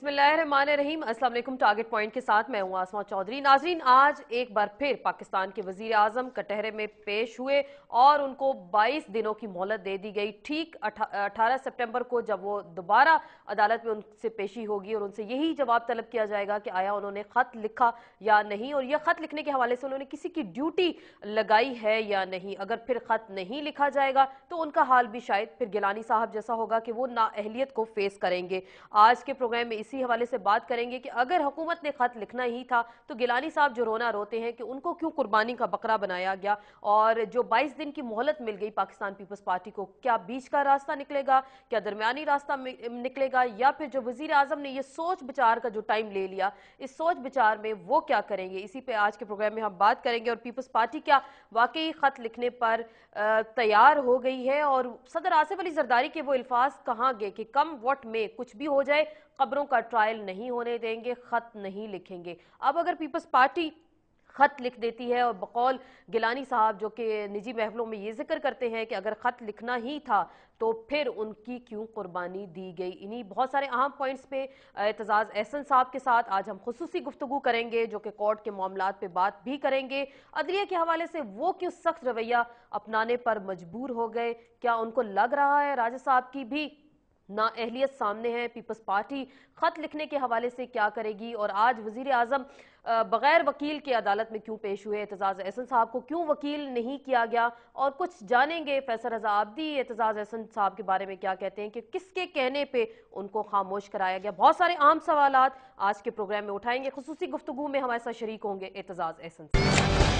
बिस्मिल्लाहिर्रहमानिर्रहीम। अस्सलाम वालेकुम। टारगेट पॉइंट के साथ मैं हूं आसमा चौधरी। नाजरीन, आज एक बार फिर पाकिस्तान के वजीर आजम कटहरे में पेश हुए और उनको 22 दिनों की मोहलत दे दी गई। ठीक 18 सितंबर को जब वो दोबारा अदालत में उनसे पेशी होगी और उनसे यही जवाब तलब किया जाएगा कि आया उन्होंने खत लिखा या नहीं, और यह खत लिखने के हवाले से उन्होंने किसी की ड्यूटी लगाई है या नहीं। अगर फिर खत नहीं लिखा जाएगा तो उनका हाल भी शायद फिर गिलानी साहब जैसा होगा कि वो नाअहलियत को फेस करेंगे। आज के प्रोग्राम में इसी हवाले से बात करेंगे कि अगर हुकूमत ने खत लिखना ही था तो गिलानी साहब जो रोना रोते हैं कि उनको क्यों कुर्बानी का बकरा बनाया गया, और जो 22 दिन की मोहलत मिल गई पाकिस्तान पीपल्स पार्टी को, क्या बीच का रास्ता निकलेगा, क्या दरमियानी रास्ता निकलेगा, या फिर जो वजीर आजम ने ये सोच विचार का जो टाइम ले लिया, इस सोच विचार में वो क्या करेंगे। इसी पे आज के प्रोग्राम में हम बात करेंगे। और पीपल्स पार्टी क्या वाकई खत लिखने पर तैयार हो गई है, और सदर आसिफ अली जरदारी के वो अल्फाज कहाँ गए कि कम वोट में कुछ भी हो जाए, खबरों का ट्रायल नहीं होने देंगे, खत नहीं लिखेंगे। अब अगर पीपल्स पार्टी खत लिख देती है, और बकौल गिलानी साहब जो कि निजी महफलों में ये जिक्र करते हैं कि अगर खत लिखना ही था तो फिर उनकी क्यों कुर्बानी दी गई। इन्हीं बहुत सारे अहम पॉइंट्स पे एतजाज एहसन साहब के साथ आज हम खुसूसी गुफ्तगू करेंगे, जो कि कोर्ट के मामलात पे बात भी करेंगे। अदलिया के हवाले से वो क्यों सख्त रवैया अपनाने पर मजबूर हो गए, क्या उनको लग रहा है राजा साहब की भी नाअहलियत सामने है, पीपल्स पार्टी खत लिखने के हवाले से क्या करेगी। और आज वजीर आजम बगैर वकील के अदालत में क्यों पेश हुए, एतजाज एहसन साहब को क्यों वकील नहीं किया गया, और कुछ जानेंगे फैसल रजा आब्दी एतजाज एहसन साहब के बारे में क्या कहते हैं कि किसके कहने पे उनको खामोश कराया गया। बहुत सारे आम सवालात आज के प्रोग्राम में उठाएंगे। खुसूसी गुफ्तगू में हमारे साथ शरीक होंगे एतजाज एहसन साहब।